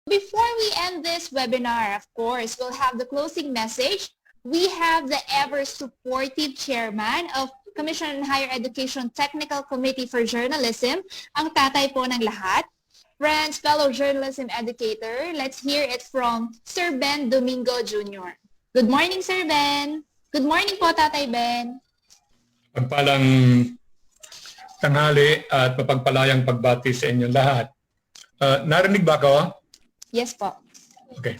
Before we end this webinar, of course, we'll have the closing message. We have the ever-supportive chairman of Commission on Higher Education Technical Committee for Journalism, ang tatay po ng lahat. Friends, fellow journalism educator, let's hear it from Sir Ben Domingo Jr. Good morning, Sir Ben. Good morning po, Tatay Ben. Pagpalang tanghali at mapagpalayang pagbati sa inyong lahat. Narinig ba ako? Yes po. Okay.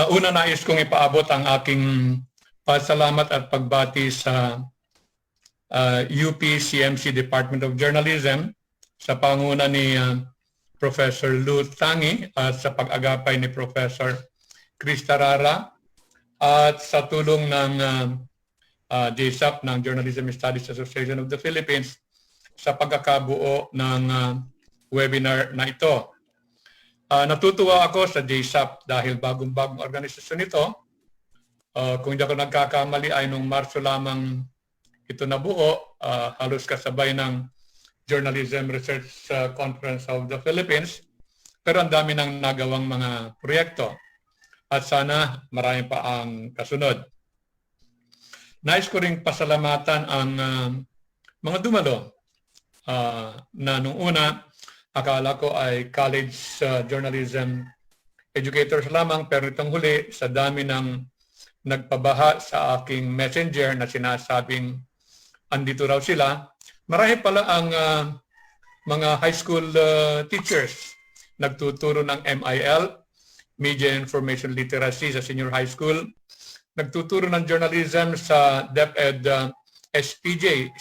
Una, nais kong ipaabot ang aking pasalamat at pagbati sa UP-CMC Department of Journalism sa panguna ni Professor Lou Tangi at sa pag-agapay ni Professor Chris Tarara at sa tulong ng JSAP ng Journalism Studies Association of the Philippines sa pagkakabuo ng webinar na ito. Natutuwa ako sa JSAP dahil bagong-bagong organisasyon ito. Kung hindi ako nagkakamali ay nung Marso lamang ito nabuo, halos kasabay ng Journalism Research Conference of the Philippines. Pero ang dami nang nagawang mga proyekto at sana marami pa ang kasunod. Nais ko ring pasalamatan ang mga dumalo na nung una akala ko ay college journalism educators lamang, pero itong huli sa dami ng nagpabaha sa aking messenger na sinasabing andito raw sila, marami pala ang mga high school teachers nagtuturo ng MIL, Media Information Literacy sa senior high school, nagtuturo ng journalism sa DepEd SPJ,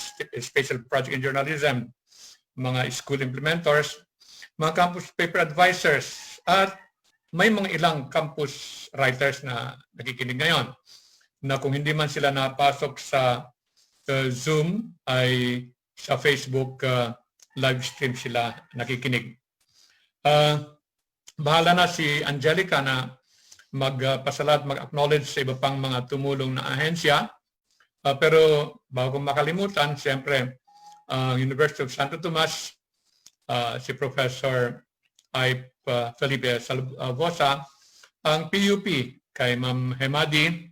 Special Project in Journalism, mga school implementors, mga campus paper advisors, at may mga ilang campus writers na nakikinig ngayon na kung hindi man sila napasok sa Zoom ay sa Facebook live stream sila nakikinig. Bahala na si Angelica na magpasalamat, mag-acknowledge sa iba pang mga tumulong na ahensya. Pero bago makalimutan, siyempre, University of Santo Tomas, si Professor Felipe Salvosa, ang PUP kay Ma'am Hemadi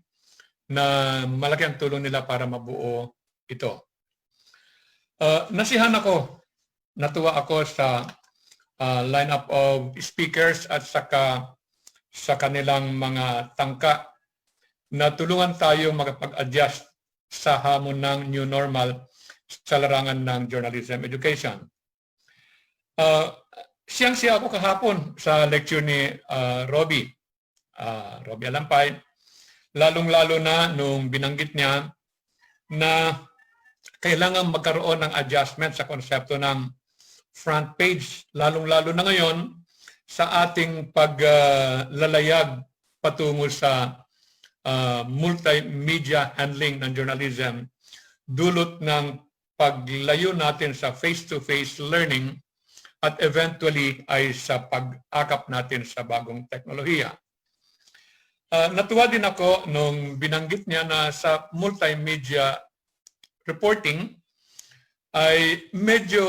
na malaki ang tulong nila para mabuo ito. Nasihan ako, natuwa ako sa lineup of speakers at saka sa kanilang mga tangka na tulungan tayo makapag-adjust sa hamon ng new normal sa larangan ng journalism education. Siyang-siya ako kahapon sa lecture ni Robbie Alampay, lalong-lalo na nung binanggit niya na kailangan magkaroon ng adjustment sa konsepto ng front page, lalong-lalo na ngayon sa ating paglalayag patungo sa multimedia handling ng journalism, dulot ng paglayo natin sa face-to-face learning at eventually ay sa pag-akap natin sa bagong teknolohiya. Natuwa din ako nung binanggit niya na sa multimedia reporting ay medyo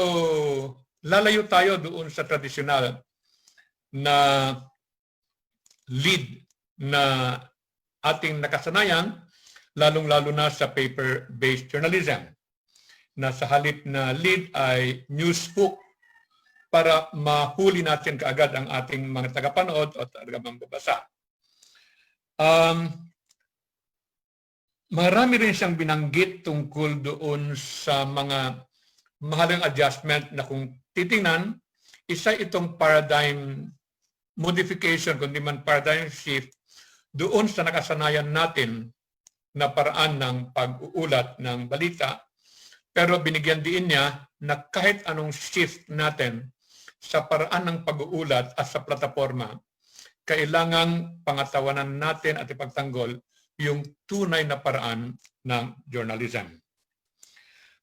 lalayo tayo doon sa tradisyonal na lead na ating nakasanayan, lalong-lalo na sa paper-based journalism, na sa halip na lead ay newsbook para mahuli natin kaagad ang ating mga tagapanood o taga-mambabasa. Marami rin siyang binanggit tungkol doon sa mga mahalang adjustment na kung titingnan, isa itong paradigm modification, kundi man paradigm shift doon sa nakasanayan natin na paraan ng pag-uulat ng balita. Pero binigyan din niya na kahit anong shift natin sa paraan ng pag-uulat at sa plataforma, kailangang pangatawanan natin at ipagtanggol yung tunay na paraan ng journalism.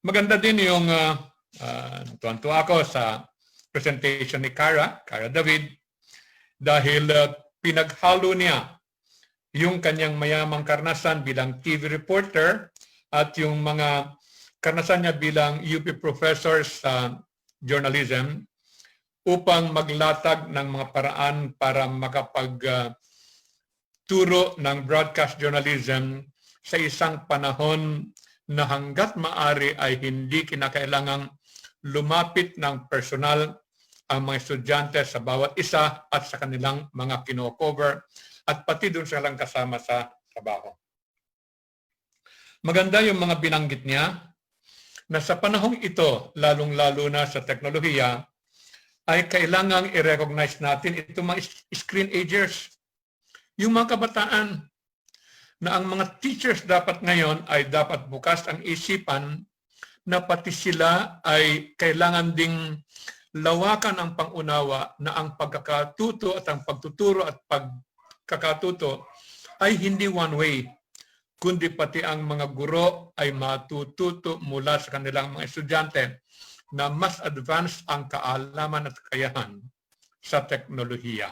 Maganda din yung tuwan-tuwa ako sa presentation ni Cara David, dahil pinaghalo niya yung kanyang mayamang karanasan bilang TV reporter at yung mga karanasan niya bilang UP professor sa journalism upang maglatag ng mga paraan para makapagturo ng broadcast journalism sa isang panahon na hanggat maari ay hindi kinakailangang lumapit ng personal ang mga estudyante sa bawat isa at sa kanilang mga kino-cover at pati doon sa lang kasama sa trabaho. Maganda yung mga binanggit niya na sa panahong ito, lalong-lalo na sa teknolohiya, ay kailangang i-recognize natin itong mga screen agers. Yung mga kabataan na ang mga teachers dapat ngayon ay dapat bukas ang isipan na pati sila ay kailangan ding lawakan ang pangunawa na ang pagkakatuto at ang pagtuturo at pagkakatuto ay hindi one way, kundi pati ang mga guro ay matututo mula sa kanilang mga estudyante na mas advanced ang kaalaman at kakayahan sa teknolohiya.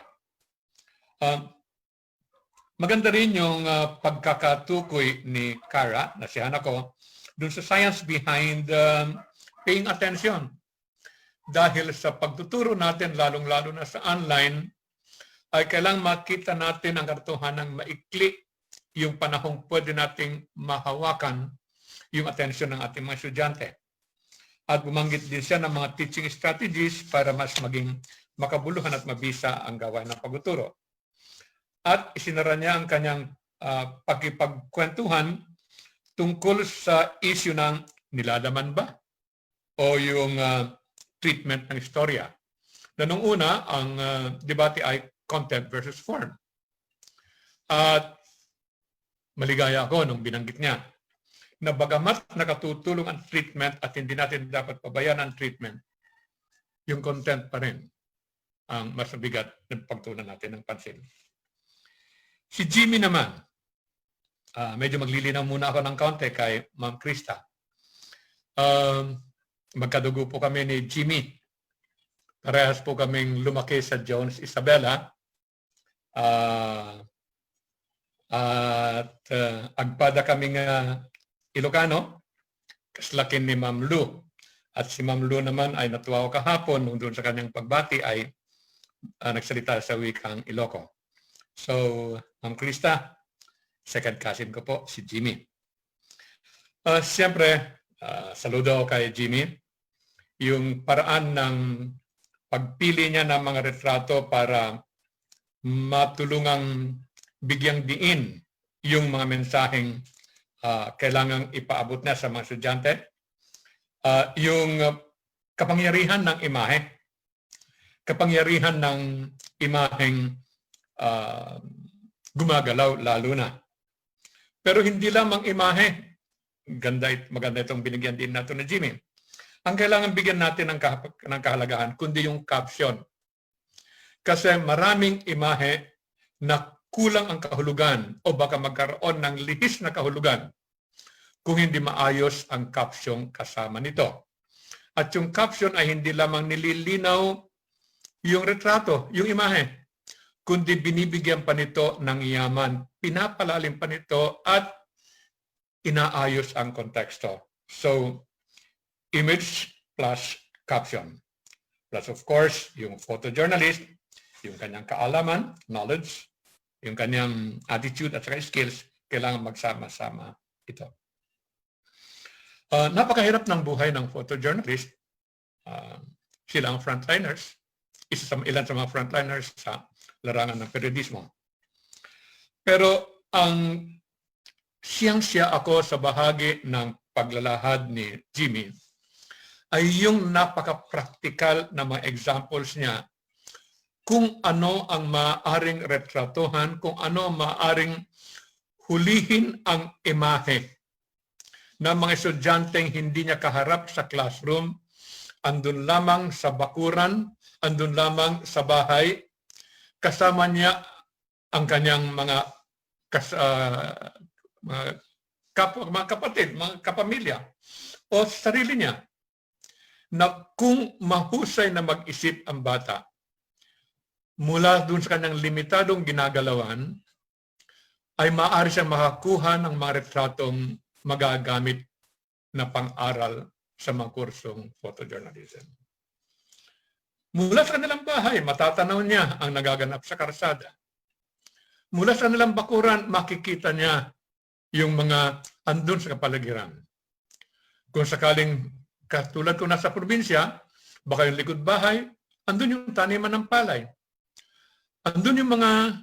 Maganda rin yung pagkakatukoy ni Cara, na si anak ko, dun sa science behind paying attention. Dahil sa pagtuturo natin, lalong-lalo na sa online, ay kailangang makita natin ang katotohanan ng maikli yung panahong pwede nating mahawakan yung atensyon ng ating mga estudyante. At bumanggit din siya ng mga teaching strategies para mas maging makabuluhan at mabisa ang gawain ng pagtuturo. At isinara niya ang kanyang pakipagkwentuhan tungkol sa issue ng nilalaman ba o yung treatment ng istorya. Na nung una, ang debate ay content versus form. At maligaya ako nung binanggit niya na bagamat nakatutulong ang treatment at hindi natin dapat pabayaan ang treatment, yung content pa rin ang mas mabigat na pagtuunan natin ng pansin. Si Jimmy naman, medyo maglilinaw muna ako ng kaunti kay Ma'am Krista. Magkadugo po kami ni Jimmy. Parehas po kaming lumaki sa Jones Isabela. At agpada kaming Ilocano, kaslakin ni Ma'am Lu. At si Ma'am Lu naman ay natuwa ko kahapon nung doon sa kanyang pagbati ay nagsalita sa wikang Iloco. So, Ma'am Krista, second cousin ko po, si Jimmy. Siyempre, saludo kay Jimmy. Yung paraan ng pagpili niya ng mga retrato para matulungang bigyang diin yung mga mensaheng kailangang ipaabot na sa mga estudyante. Yung kapangyarihan ng imahe, kapangyarihan ng imaheng gumagalaw lalo na. Pero hindi lamang imahe, maganda itong binigyan din natin na Jimmy. Ang kailangan bigyan natin ng kahalagahan, kundi yung caption. Kasi maraming imahe na kulang ang kahulugan o baka magkaroon ng lihis na kahulugan kung hindi maayos ang caption kasama nito. At yung caption ay hindi lamang nililinaw yung retrato, yung imahe, kundi binibigyan pa nito ng yaman, pinapalalim pa nito at inaayos ang konteksto. So, image plus caption. Plus of course, yung photojournalist, yung kanyang kaalaman, knowledge, yung kanyang attitude at saka skills, kailangan magsama-sama ito. Napakahirap ng buhay ng photojournalist. Sila ang frontliners. Ilan sa mga frontliners sa larangan ng periodismo. Pero ang siyang-siya ako sa bahagi ng paglalahad ni Jimmy ay yung napaka-practical na mga examples niya kung ano ang maaaring retratohan, kung ano ang maaaring hulihin ang imahe ng mga estudyanteng hindi niya kaharap sa classroom, andun lamang sa bakuran, andun lamang sa bahay, kasama niya ang kanyang mga kapatid, mga kapamilya, o sarili niya, na kung mahusay na mag-isip ang bata, mula dun sa kanyang limitadong ginagalawan, ay maaari siyang makakuha ng mga retratong magagamit na pang-aral sa mga kursong photojournalism. Mula sa kanilang bahay, matatanaw niya ang nagaganap sa karsada. Mula sa kanilang bakuran, makikita niya yung mga andun sa kapaligiran. Kung sakaling, katulad kung nasa probinsya, baka yung likod bahay, andun yung taniman ng palay. Andun yung mga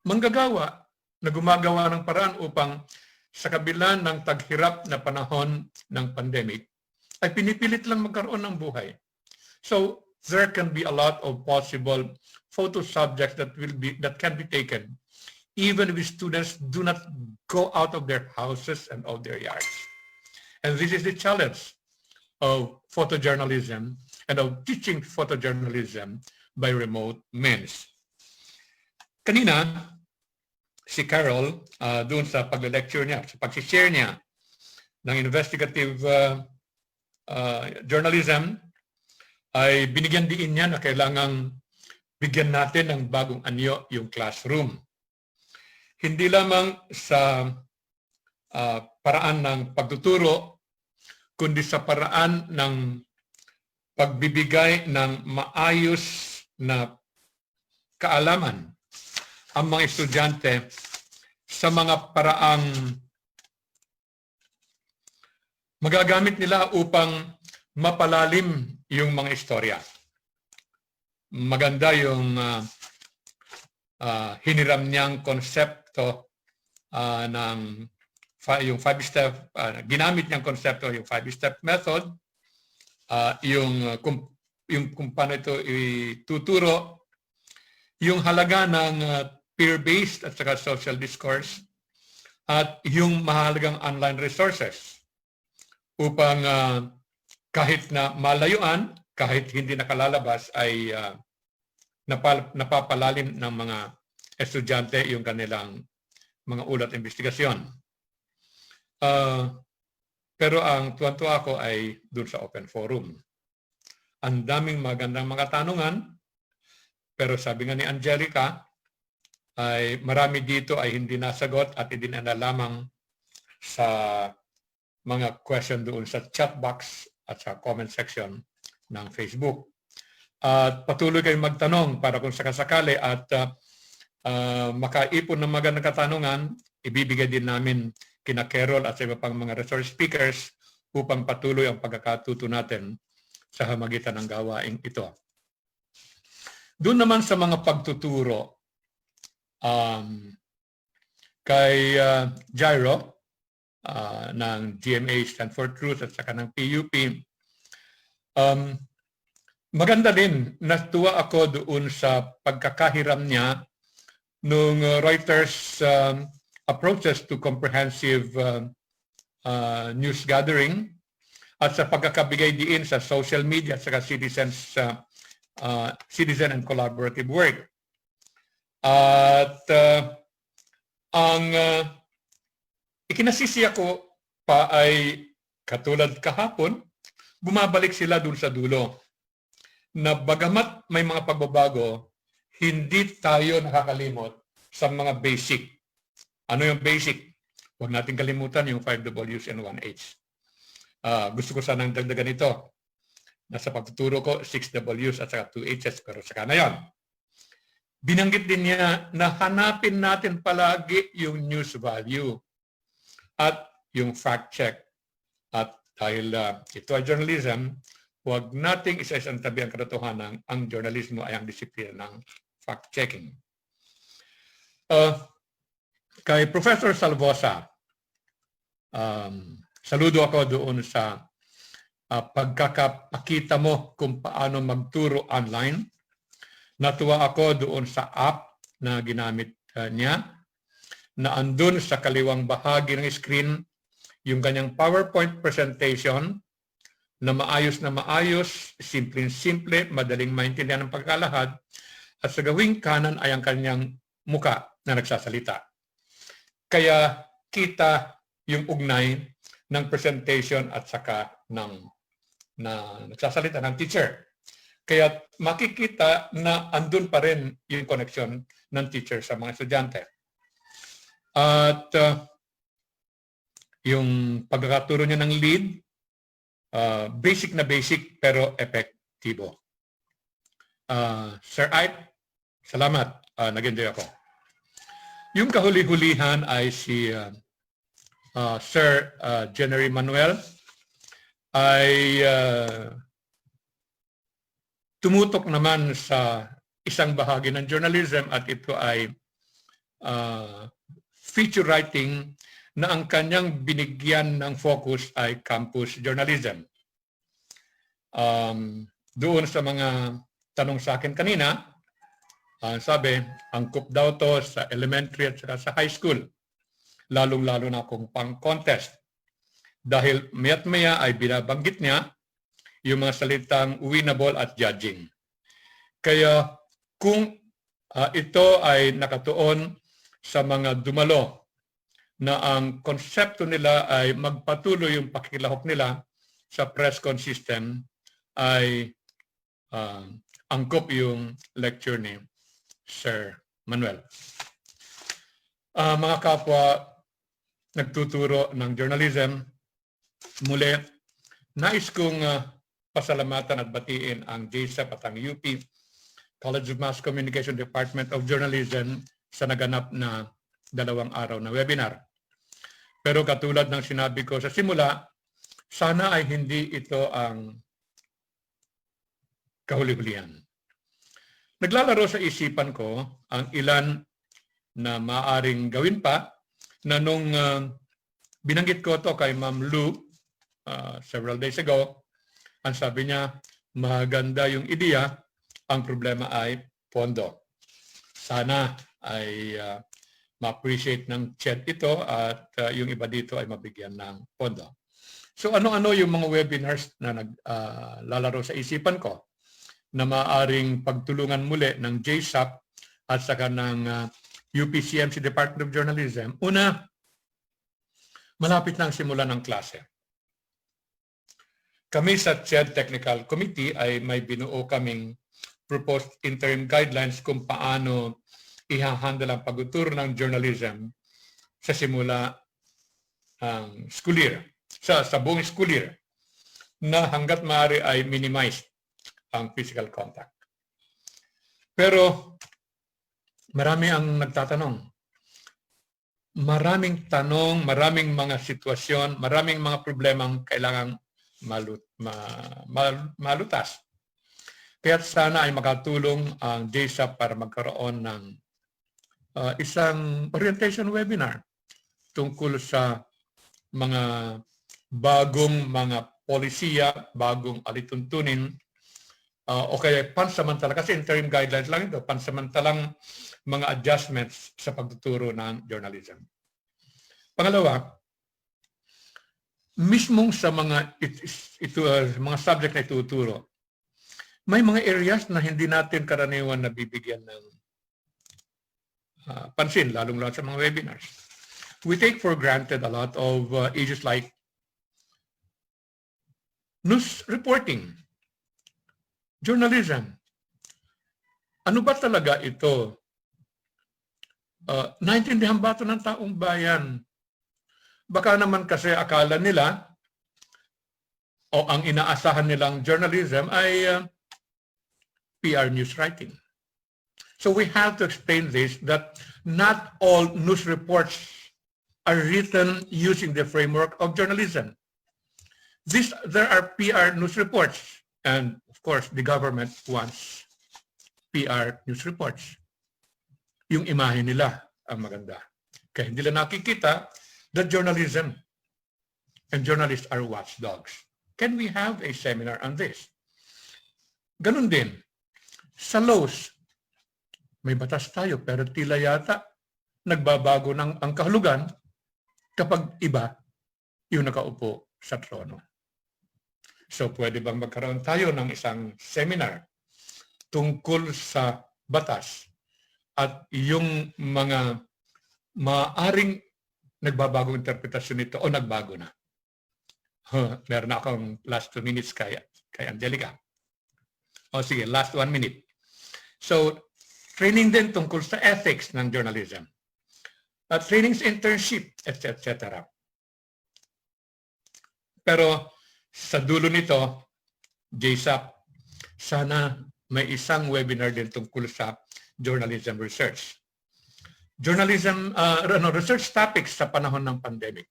manggagawa na gumagawa ng paraan upang sa kabila ng taghirap na panahon ng pandemic, ay pinipilit lang magkaroon ng buhay. So there can be a lot of possible photo subjects that can be taken, even if students do not go out of their houses and of their yards. And this is the challenge of photojournalism and of teaching photojournalism by remote means. Kanina, si Carol, doon sa pag-lecture niya, sa pag-share niya ng investigative journalism, ay binigyan diin niya na kailangang bigyan natin ng bagong anyo yung classroom. Hindi lamang sa paraan ng pagtuturo, kundi sa paraan ng pagbibigay ng maayos na kaalaman ang mga estudyante sa mga paraang magagamit nila upang mapalalim yung mga istorya. Maganda yung hiniram niyang konsepto yung 5-step, ginamit niyang konsepto yung 5-step method, kung paano ito ituturo, yung halaga ng peer-based at saka social discourse, at yung mahalagang online resources upang kahit na malayuan, kahit hindi nakalalabas, ay napapalalim ng mga estudyante yung kanilang mga ulat investigasyon. Pero ang tuwan-tuwa ako ay dun sa open forum. Ang daming magandang mga tanungan, pero sabi nga ni Angelica, ay marami dito ay hindi nasagot at hindi na lamang sa mga question doon sa chat box at sa comment section ng Facebook. At patuloy kayong magtanong para kung sakasakali at makaipon ng magandang katanungan, ibibigay din namin kina Carol at sa iba pang mga resource speakers upang patuloy ang pagkakatuto natin sa hamagitan ng gawaing ito. Doon naman sa mga pagtuturo, kay Jairo ng GMA Stand for Truth at saka ng PUP, maganda din, natuwa ako doon sa pagkakahiram niya nung Reuters approaches to comprehensive news gathering at sa pagkakabigay diin sa social media at saka citizen and collaborative work. At ang ikinasisi ako pa ay katulad kahapon, bumabalik sila dun sa dulo na bagamat may mga pagbabago, hindi tayo nakakalimot sa mga basic. Ano yung basic? Huwag natin kalimutan yung 5 Ws and 1 H. Gusto ko sanang dagdagan ito. Nasa pagtuturo ko, 6 Ws at saka 2 Hs, pero saka na yun. Binanggit din niya na hanapin natin palagi yung news value at yung fact check. At dahil ito ay journalism, huwag nating isa-isang tabi ang katotohanan, ang journalismo ay ang disiplina ng fact checking. Kay Professor Salvosa, saludo ako doon sa pagkakapakita mo kung paano magturo online. Natuwa ako doon sa app na ginamit niya na andun sa kaliwang bahagi ng screen yung kanyang PowerPoint presentation na maayos, simple, madaling maintindihan ng pagkalahad at sa gawing kanan ay ang kanyang muka na nagsasalita. Kaya kita yung ugnay ng presentation at saka na nagsasalita ng teacher. Kaya makikita na andun pa rin yung connection ng teacher sa mga estudyante. At yung pagkakaturo niya ng lead, basic na basic pero Tibo. Sir Ike, salamat. Nag-enjoy ako. Yung kahuli-hulihan ay si Sir January Manuel ay tumutok naman sa isang bahagi ng journalism at ito ay feature writing na ang kanyang binigyan ng focus ay campus journalism. Doon sa mga tanong sa akin kanina, sabi, angkop daw to sa elementary at sa high school, lalong-lalo na kung pang-contest. Dahil mayat-maya ay binabanggit niya yung mga salitang winnable at judging. Kaya kung ito ay nakatuon sa mga dumalo na ang konsepto nila ay magpatuloy yung pakikilahok nila sa press con system, ay angkop yung lecture ni Sir Manuel. Mga kapwa nagtuturo ng journalism, muli, nais kong pasalamatan at batiin ang JSAP at ang UP College of Mass Communication Department of Journalism sa naganap na 2 araw na webinar. Pero katulad ng sinabi ko sa simula, sana ay hindi ito ang kahuli-hulihan. Naglalaro sa isipan ko ang ilan na maaring gawin pa na nung binanggit ko to kay Ma'am Lou several days ago, ang sabi niya, maganda yung ideya, ang problema ay pondo. Sana ay ma-appreciate ng chat ito at yung iba dito ay mabigyan ng pondo. So ano-ano yung mga webinars na naglalaro sa isipan ko na maaring pagtulungan muli ng JSAP at saka ng UPCMC Department of Journalism. Una, malapit na ang simula ng klase. Kami sa CHED Technical Committee ay may binuo kaming proposed interim guidelines kung paano i-handle ang pagtuturo ng journalism sa simula ng school year, sa buong school year, na hanggat maaari ay minimize ang physical contact. Pero marami ang nagtatanong. Maraming tanong, maraming mga sitwasyon, maraming mga problemang kailangang malutas. Kaya sana ay makatulong ang JSAP para magkaroon ng isang orientation webinar tungkol sa mga bagong mga polisiya, bagong alituntunin, o kaya pansamantala, kasi interim guidelines lang ito, pansamantalang mga adjustments sa pagtuturo ng journalism. Pangalawa, mismong sa mga mga subject na ituturo, may mga areas na hindi natin karaniwan nabibigyan ng pansin, lalong-lalo sa mga webinars. We take for granted a lot of issues like news reporting, journalism. Ano ba talaga ito? Naintindihan ba ito ng taong bayan? Baka naman kasi akala nila o ang inaasahan nilang journalism ay PR news writing. So we have to explain this, that not all news reports are written using the framework of journalism. There are PR news reports, and of course, the government wants PR news reports. Yung imahe nila ang maganda. Kaya hindi nila nakikita that journalism and journalists are watchdogs. Can we have a seminar on this? Ganun din. Sa laws, may batas tayo pero tila yata nagbabago ng ang kahulugan kapag iba yung nakaupo sa trono. So pwede bang magkaroon tayo ng isang seminar tungkol sa batas at yung mga maaring nagbabagong interpretasyon nito o nagbago na? Meron akong last 2 minutes kay Angelica. O sige, last 1 minute. So, training din tungkol sa ethics ng journalism. Trainings, internship, etc. Pero sa dulo nito, JSAP, sana may isang webinar din tungkol sa journalism research. Research topics sa panahon ng pandemic.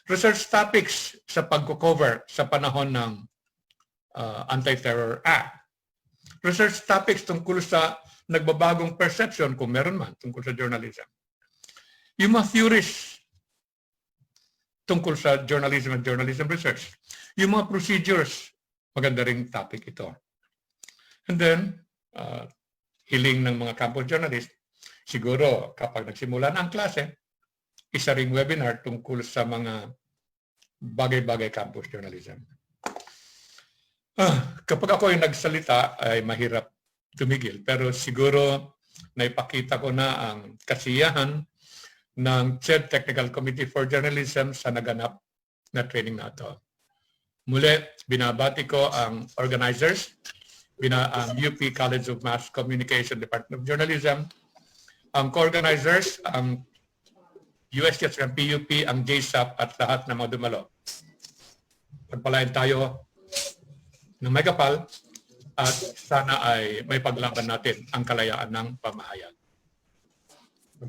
Research topics sa pagko-cover sa panahon ng Anti-Terror Act. Research topics tungkol sa nagbabagong perception, kung meron man, tungkol sa journalism. Yung mga theories tungkol sa journalism and journalism research. Yung mga procedures, maganda ring topic ito. And then, hiling ng mga campus journalists, siguro kapag nagsimula na ang klase, isa ring webinar tungkol sa mga bagay-bagay campus journalism. Kapag ako ay nagsalita, ay mahirap tumigil. Pero siguro naipakita ko na ang kasiyahan ng CHED Technical Committee for Journalism sa naganap na training na ito. Muli, binabati ko ang organizers, ang UP College of Mass Communication Department of Journalism, ang co-organizers, ang USTS ng PUP, ang JSAP at lahat ng mga dumalo. Pagpalain tayo ng may kapal at sana ay may paglaban natin ang kalayaan ng pamahayag.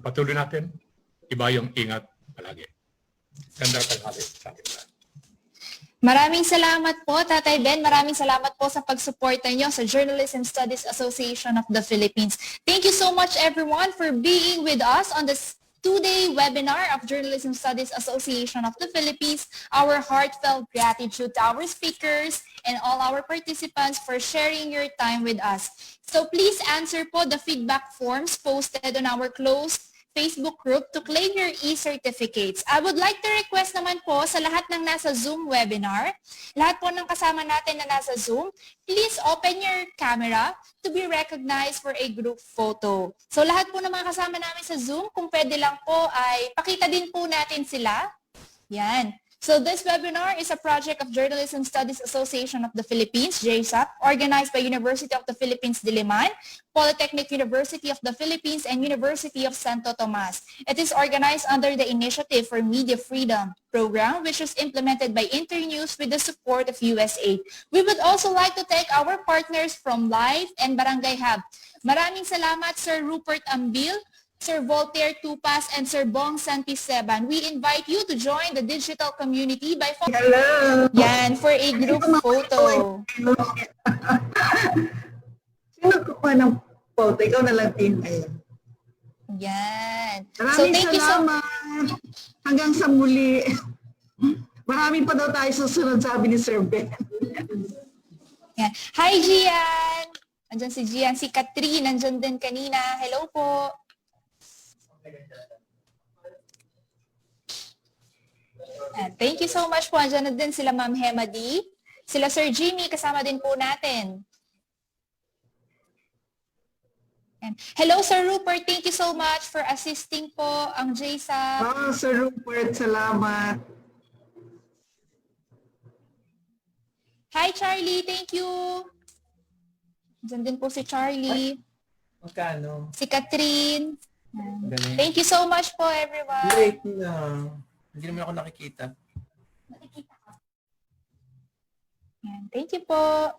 Patuloy natin, iba yung ingat palagi. Ganda tanghali sa ating lahat. Maraming salamat po, Tatay Ben. Maraming salamat po sa pagsuporta nyo sa Journalism Studies Association of the Philippines. Thank you so much, everyone, for being with us on this two-day webinar of Journalism Studies Association of the Philippines. Our heartfelt gratitude to our speakers and all our participants for sharing your time with us. So please answer po the feedback forms posted on our closed Facebook group to claim your e-certificates. I would like to request naman po sa lahat ng nasa Zoom webinar, lahat po ng kasama natin na nasa Zoom, please open your camera to be recognized for a group photo. So lahat po ng mga kasama namin sa Zoom, kung pwede lang po ay pakita din po natin sila. Yan. So this webinar is a project of Journalism Studies Association of the Philippines, JSAP, organized by University of the Philippines, Diliman, Polytechnic University of the Philippines, and University of Santo Tomas. It is organized under the Initiative for Media Freedom program, which is implemented by Internews with the support of USAID. We would also like to thank our partners from Live and Barangay Hub. Maraming salamat, Sir Rupert Ambil, Sir Voltaire Tupas, and Sir Bong Santiseban. We invite you to join the digital community by yan, for a group photo. Sino kukuha ng photo? Ikaw na lang, Tina. Yan. Maraming salamat. Hanggang sa muli. Maraming pa daw tayo susunod, sabi ni Sir Ben. Yan. Hi, Gian! Andyan si Gian. Si Catherine, andyan din kanina. Hello po. And thank you so much po. Andyan na din sila Ma'am Hemadi. Sila Sir Jimmy, kasama din po natin. And hello Sir Rupert, thank you so much for assisting po ang JSAP. Sir Rupert, salamat. Hi Charlie, thank you. Andyan din po si Charlie. Magkano? Si Catherine. Galing. Thank you so much po, everyone. Late na. Hindi naman ako nakikita. Thank you po.